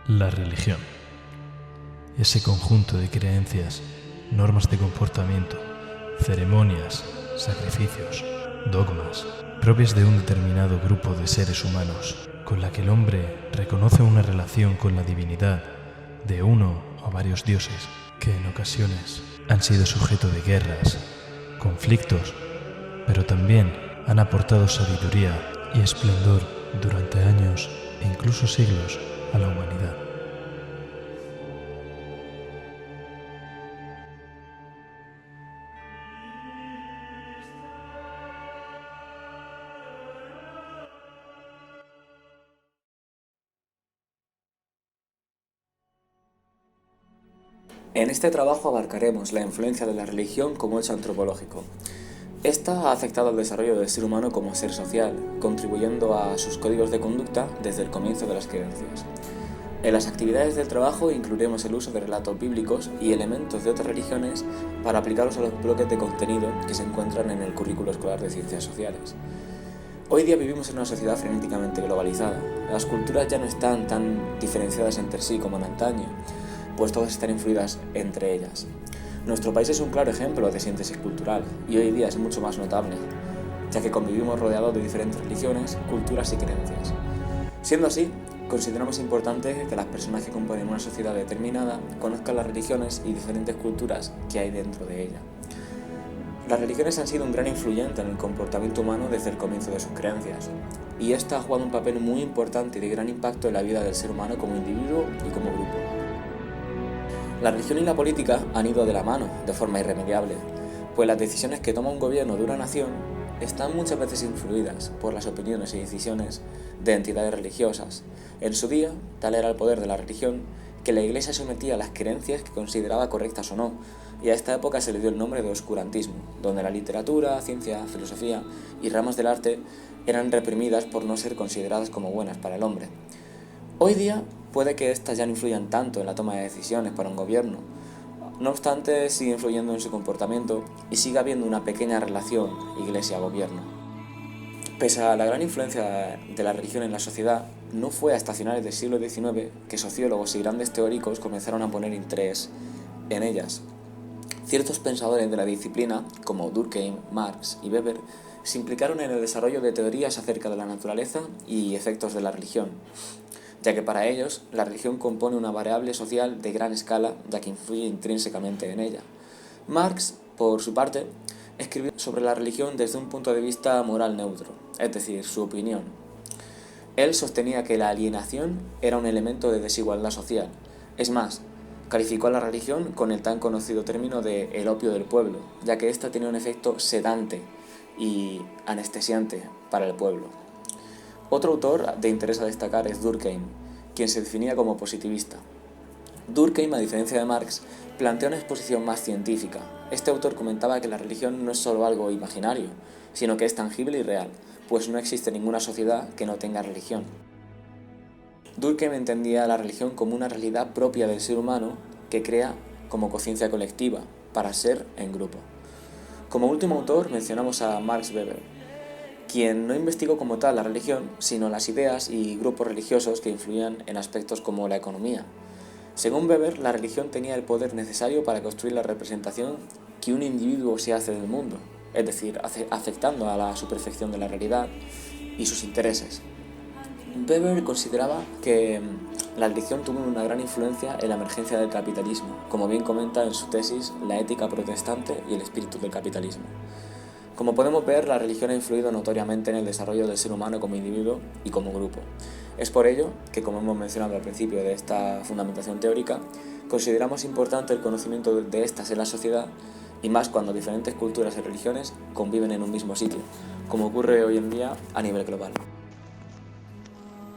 La religión. Ese conjunto de creencias, normas de comportamiento, ceremonias, sacrificios, dogmas, propias de un determinado grupo de seres humanos, con la que el hombre reconoce una relación con la divinidad de uno o varios dioses, que en ocasiones han sido sujeto de guerras, conflictos, pero también han aportado sabiduría y esplendor durante años e incluso siglos a la humanidad. En este trabajo abarcaremos la influencia de la religión como hecho antropológico. Esta ha afectado al desarrollo del ser humano como ser social, contribuyendo a sus códigos de conducta desde el comienzo de las creencias. En las actividades del trabajo incluiremos el uso de relatos bíblicos y elementos de otras religiones para aplicarlos a los bloques de contenido que se encuentran en el currículo escolar de ciencias sociales. Hoy día vivimos en una sociedad frenéticamente globalizada. Las culturas ya no están tan diferenciadas entre sí como en antaño, pues todas están influidas entre ellas. Nuestro país es un claro ejemplo de síntesis cultural y hoy día es mucho más notable, ya que convivimos rodeados de diferentes religiones, culturas y creencias. Siendo así, consideramos importante que las personas que componen una sociedad determinada conozcan las religiones y diferentes culturas que hay dentro de ella. Las religiones han sido un gran influyente en el comportamiento humano desde el comienzo de sus creencias, y esta ha jugado un papel muy importante y de gran impacto en la vida del ser humano como individuo y como grupo. La religión y la política han ido de la mano de forma irremediable, pues las decisiones que toma un gobierno de una nación están muchas veces influidas por las opiniones y decisiones de entidades religiosas. En su día, tal era el poder de la religión que la Iglesia sometía a las creencias que consideraba correctas o no, y a esta época se le dio el nombre de oscurantismo, donde la literatura, ciencia, filosofía y ramas del arte eran reprimidas por no ser consideradas como buenas para el hombre. Hoy día puede que estas ya no influyan tanto en la toma de decisiones para un gobierno, no obstante sigue influyendo en su comportamiento y sigue habiendo una pequeña relación iglesia-gobierno. Pese a la gran influencia de la religión en la sociedad, no fue hasta finales del siglo XIX que sociólogos y grandes teóricos comenzaron a poner interés en ellas. Ciertos pensadores de la disciplina, como Durkheim, Marx y Weber, se implicaron en el desarrollo de teorías acerca de la naturaleza y efectos de la religión, ya que para ellos la religión compone una variable social de gran escala, ya que influye intrínsecamente en ella. Marx, por su parte, escribió sobre la religión desde un punto de vista moral neutro, es decir, su opinión. Él sostenía que la alienación era un elemento de desigualdad social. Es más, calificó a la religión con el tan conocido término de el opio del pueblo, ya que ésta tenía un efecto sedante y anestesiante para el pueblo. Otro autor de interés a destacar es Durkheim, quien se definía como positivista. Durkheim, a diferencia de Marx, plantea una exposición más científica. Este autor comentaba que la religión no es solo algo imaginario, sino que es tangible y real, pues no existe ninguna sociedad que no tenga religión. Durkheim entendía la religión como una realidad propia del ser humano que crea como conciencia colectiva, para ser en grupo. Como último autor mencionamos a Max Weber, quien no investigó como tal la religión, sino las ideas y grupos religiosos que influían en aspectos como la economía. Según Weber, la religión tenía el poder necesario para construir la representación que un individuo se hace del mundo, es decir, afectando a la superfección de la realidad y sus intereses. Weber consideraba que la religión tuvo una gran influencia en la emergencia del capitalismo, como bien comenta en su tesis La ética protestante y el espíritu del capitalismo. Como podemos ver, la religión ha influido notoriamente en el desarrollo del ser humano como individuo y como grupo. Es por ello que, como hemos mencionado al principio de esta fundamentación teórica, consideramos importante el conocimiento de estas en la sociedad, y más cuando diferentes culturas y religiones conviven en un mismo sitio, como ocurre hoy en día a nivel global.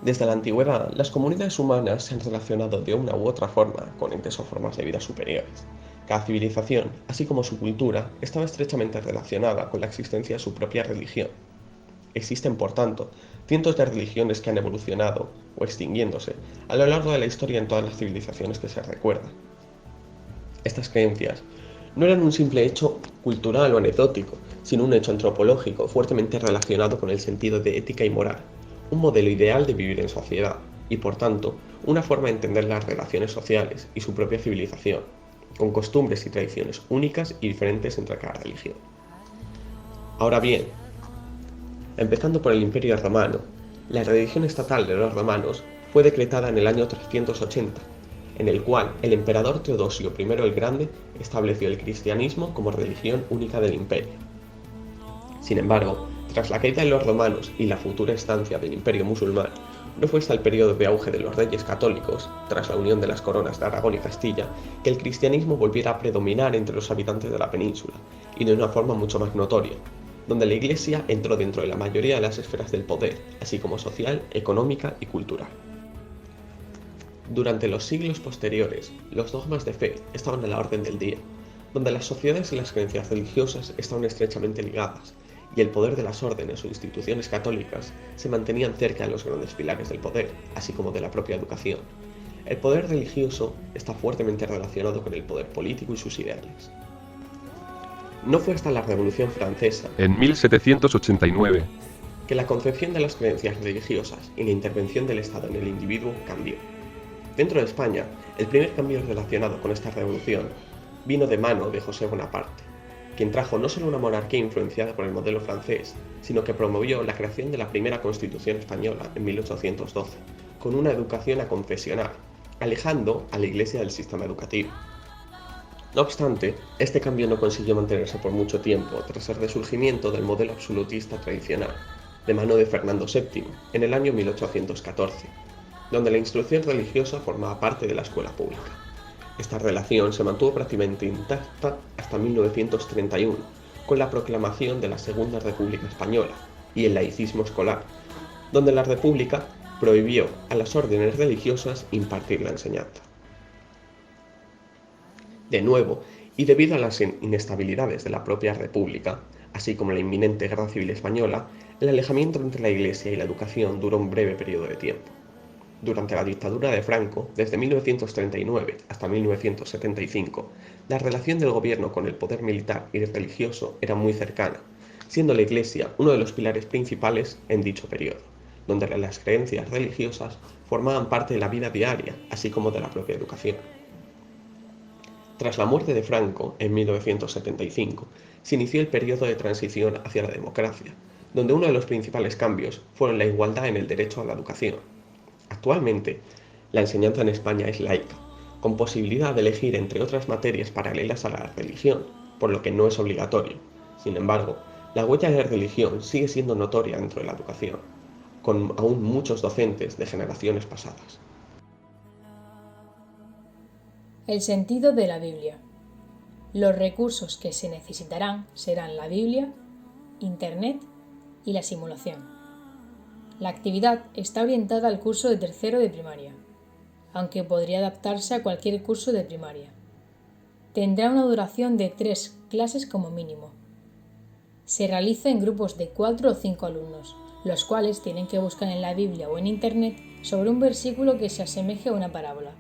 Desde la antigüedad, las comunidades humanas se han relacionado de una u otra forma con entes o formas de vida superiores. Cada civilización, así como su cultura, estaba estrechamente relacionada con la existencia de su propia religión. Existen, por tanto, cientos de religiones que han evolucionado, o extinguiéndose, a lo largo de la historia en todas las civilizaciones que se recuerdan. Estas creencias no eran un simple hecho cultural o anecdótico, sino un hecho antropológico fuertemente relacionado con el sentido de ética y moral, un modelo ideal de vivir en sociedad. y por tanto una forma de entender las relaciones sociales y su propia civilización, con costumbres y tradiciones únicas y diferentes entre cada religión. Ahora bien, empezando por el Imperio Romano, la religión estatal de los romanos fue decretada en el año 380, en el cual el emperador Teodosio I el Grande estableció el cristianismo como religión única del imperio. Sin embargo, tras la caída de los romanos y la futura estancia del imperio musulmán, no fue hasta el periodo de auge de los reyes católicos, tras la unión de las coronas de Aragón y Castilla, que el cristianismo volviera a predominar entre los habitantes de la península, y de una forma mucho más notoria, donde la Iglesia entró dentro de la mayoría de las esferas del poder, así como social, económica y cultural. Durante los siglos posteriores, los dogmas de fe estaban a la orden del día, donde las sociedades y las creencias religiosas estaban estrechamente ligadas, y el poder de las órdenes o instituciones católicas se mantenían cerca de los grandes pilares del poder, así como de la propia educación. El poder religioso está fuertemente relacionado con el poder político y sus ideales. No fue hasta la Revolución Francesa, en 1789, que la concepción de las creencias religiosas y la intervención del Estado en el individuo cambió. Dentro de España, el primer cambio relacionado con esta revolución vino de mano de José Bonaparte, quien trajo no solo una monarquía influenciada por el modelo francés, sino que promovió la creación de la primera Constitución española en 1812, con una educación aconfesional, alejando a la Iglesia del sistema educativo. No obstante, este cambio no consiguió mantenerse por mucho tiempo tras el resurgimiento del modelo absolutista tradicional, de mano de Fernando VII, en el año 1814, donde la instrucción religiosa formaba parte de la escuela pública. Esta relación se mantuvo prácticamente intacta hasta 1931, con la proclamación de la Segunda República Española y el laicismo escolar, donde la República prohibió a las órdenes religiosas impartir la enseñanza. De nuevo, y debido a las inestabilidades de la propia República, así como la inminente Guerra Civil Española, el alejamiento entre la Iglesia y la educación duró un breve periodo de tiempo. Durante la dictadura de Franco, desde 1939 hasta 1975, la relación del gobierno con el poder militar y religioso era muy cercana, siendo la Iglesia uno de los pilares principales en dicho periodo, donde las creencias religiosas formaban parte de la vida diaria, así como de la propia educación. Tras la muerte de Franco, en 1975, se inició el periodo de transición hacia la democracia, donde uno de los principales cambios fueron la igualdad en el derecho a la educación. Actualmente, la enseñanza en España es laica, con posibilidad de elegir entre otras materias paralelas a la religión, por lo que no es obligatorio. Sin embargo, la huella de religión sigue siendo notoria dentro de la educación, con aún muchos docentes de generaciones pasadas. El sentido de la Biblia. Los recursos que se necesitarán serán la Biblia, Internet y la simulación. La actividad está orientada al curso de tercero de primaria, aunque podría adaptarse a cualquier curso de primaria. Tendrá una duración de 3 clases como mínimo. Se realiza en grupos de 4 o 5 alumnos, los cuales tienen que buscar en la Biblia o en Internet sobre un versículo que se asemeje a una parábola,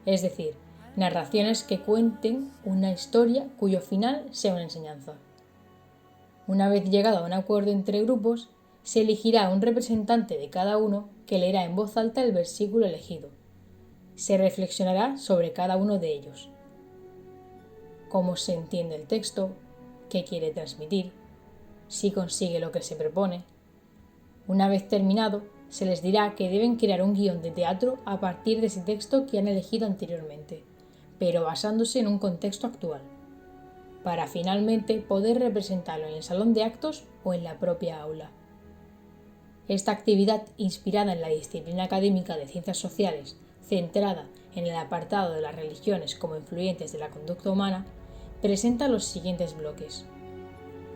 es decir, narraciones que cuenten una historia cuyo final sea una enseñanza. Una vez llegado a un acuerdo entre grupos, se elegirá un representante de cada uno que leerá en voz alta el versículo elegido. Se reflexionará sobre cada uno de ellos. Cómo se entiende el texto, qué quiere transmitir, si consigue lo que se propone. Una vez terminado, se les dirá que deben crear un guión de teatro a partir de ese texto que han elegido anteriormente, pero basándose en un contexto actual, para finalmente poder representarlo en el salón de actos o en la propia aula. Esta actividad, inspirada en la disciplina académica de Ciencias Sociales, centrada en el apartado de las religiones como influyentes de la conducta humana, presenta los siguientes bloques.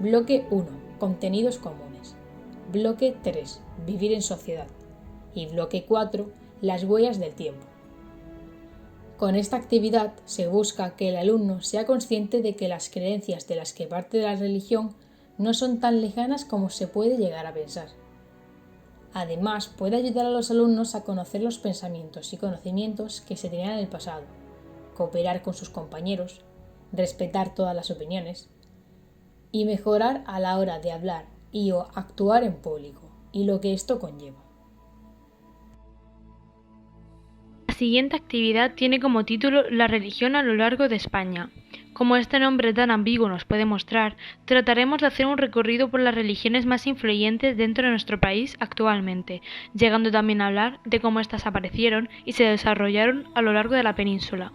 Bloque 1. Contenidos comunes. Bloque 3. Vivir en sociedad. Y bloque 4. Las huellas del tiempo. Con esta actividad se busca que el alumno sea consciente de que las creencias de las que parte de la religión no son tan lejanas como se puede llegar a pensar. Además, puede ayudar a los alumnos a conocer los pensamientos y conocimientos que se tenían en el pasado, cooperar con sus compañeros, respetar todas las opiniones y mejorar a la hora de hablar y o actuar en público, y lo que esto conlleva. siguiente actividad tiene como título La religión a lo largo de España. Como este nombre tan ambiguo nos puede mostrar, trataremos de hacer un recorrido por las religiones más influyentes dentro de nuestro país actualmente, llegando también a hablar de cómo éstas aparecieron y se desarrollaron a lo largo de la península.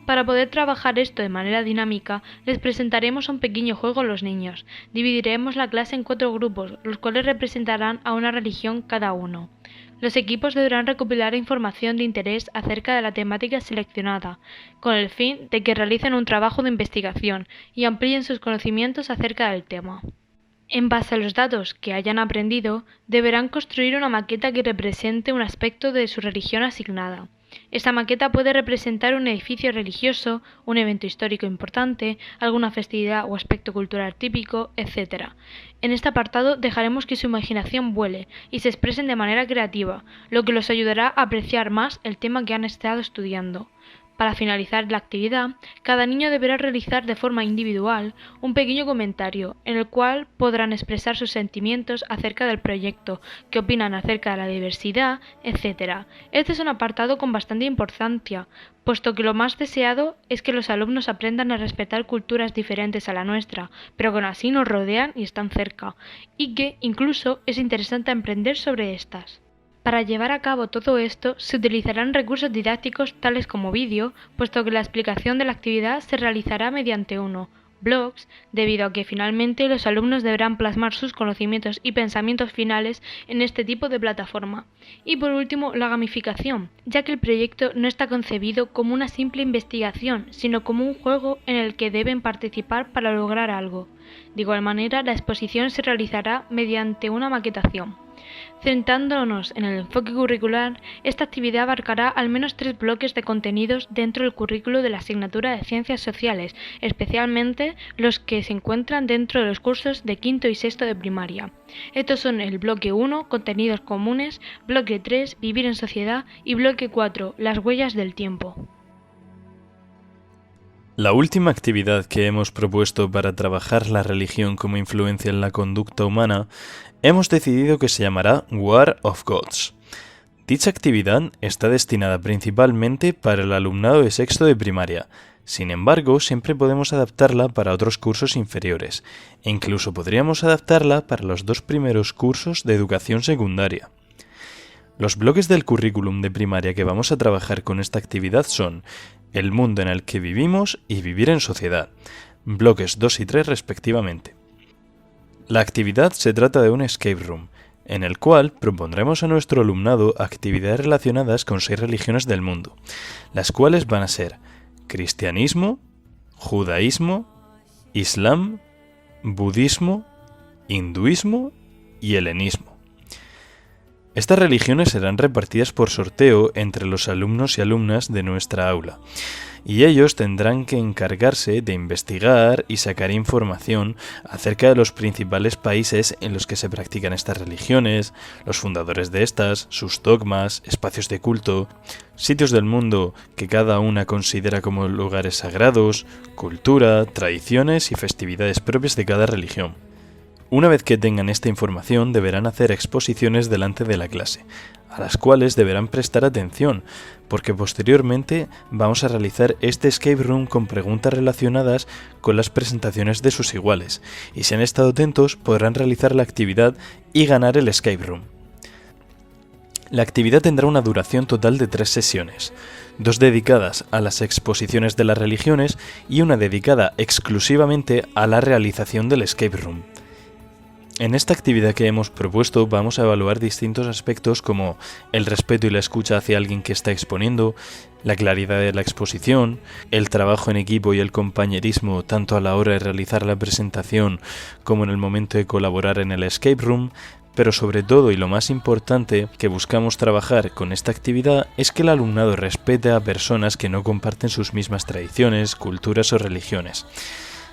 Para poder trabajar esto de manera dinámica, les presentaremos un pequeño juego a los niños. Dividiremos la clase en 4 grupos, los cuales representarán a una religión cada uno. Los equipos deberán recopilar información de interés acerca de la temática seleccionada, con el fin de que realicen un trabajo de investigación y amplíen sus conocimientos acerca del tema. En base a los datos que hayan aprendido, deberán construir una maqueta que represente un aspecto de su religión asignada. Esta maqueta puede representar un edificio religioso, un evento histórico importante, alguna festividad o aspecto cultural típico, etc. En este apartado dejaremos que su imaginación vuele y se expresen de manera creativa, lo que los ayudará a apreciar más el tema que han estado estudiando. Para finalizar la actividad, cada niño deberá realizar de forma individual un pequeño comentario en el cual podrán expresar sus sentimientos acerca del proyecto, qué opinan acerca de la diversidad, etc. Este es un apartado con bastante importancia, puesto que lo más deseado es que los alumnos aprendan a respetar culturas diferentes a la nuestra, pero que aún así nos rodean y están cerca, y que incluso es interesante aprender sobre estas. Para llevar a cabo todo esto se utilizarán recursos didácticos tales como vídeo, puesto que la explicación de la actividad se realizará mediante blogs, debido a que finalmente los alumnos deberán plasmar sus conocimientos y pensamientos finales en este tipo de plataforma. Y por último, la gamificación, ya que el proyecto no está concebido como una simple investigación, sino como un juego en el que deben participar para lograr algo. De igual manera, la exposición se realizará mediante una maquetación. Centrándonos en el enfoque curricular, esta actividad abarcará al menos 3 bloques de contenidos dentro del currículo de la asignatura de Ciencias Sociales, especialmente los que se encuentran dentro de los cursos de quinto y sexto de primaria. Estos son el bloque 1, contenidos comunes, bloque 3, vivir en sociedad y bloque 4, las huellas del tiempo. La última actividad que hemos propuesto para trabajar la religión como influencia en la conducta humana, hemos decidido que se llamará War of Gods. Dicha actividad está destinada principalmente para el alumnado de sexto de primaria. Sin embargo, siempre podemos adaptarla para otros cursos inferiores, e incluso podríamos adaptarla para los 2 primeros cursos de educación secundaria. Los bloques del currículum de primaria que vamos a trabajar con esta actividad son el mundo en el que vivimos y vivir en sociedad, bloques 2 y 3 respectivamente. La actividad se trata de un escape room, en el cual propondremos a nuestro alumnado actividades relacionadas con 6 religiones del mundo, las cuales van a ser cristianismo, judaísmo, islam, budismo, hinduismo y helenismo. Estas religiones serán repartidas por sorteo entre los alumnos y alumnas de nuestra aula, y ellos tendrán que encargarse de investigar y sacar información acerca de los principales países en los que se practican estas religiones, los fundadores de estas, sus dogmas, espacios de culto, sitios del mundo que cada una considera como lugares sagrados, cultura, tradiciones y festividades propias de cada religión. Una vez que tengan esta información, deberán hacer exposiciones delante de la clase, a las cuales deberán prestar atención, porque posteriormente vamos a realizar este escape room con preguntas relacionadas con las presentaciones de sus iguales, y si han estado atentos podrán realizar la actividad y ganar el escape room. La actividad tendrá una duración total de 3 sesiones, 2 dedicadas a las exposiciones de las religiones y una dedicada exclusivamente a la realización del escape room. En esta actividad que hemos propuesto vamos a evaluar distintos aspectos como el respeto y la escucha hacia alguien que está exponiendo, la claridad de la exposición, el trabajo en equipo y el compañerismo tanto a la hora de realizar la presentación como en el momento de colaborar en el escape room, pero sobre todo y lo más importante que buscamos trabajar con esta actividad es que el alumnado respete a personas que no comparten sus mismas tradiciones, culturas o religiones,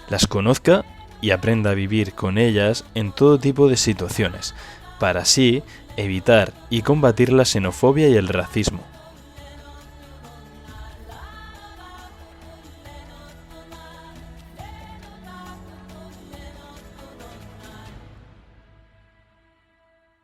las conozca y aprenda a vivir con ellas en todo tipo de situaciones, para así evitar y combatir la xenofobia y el racismo.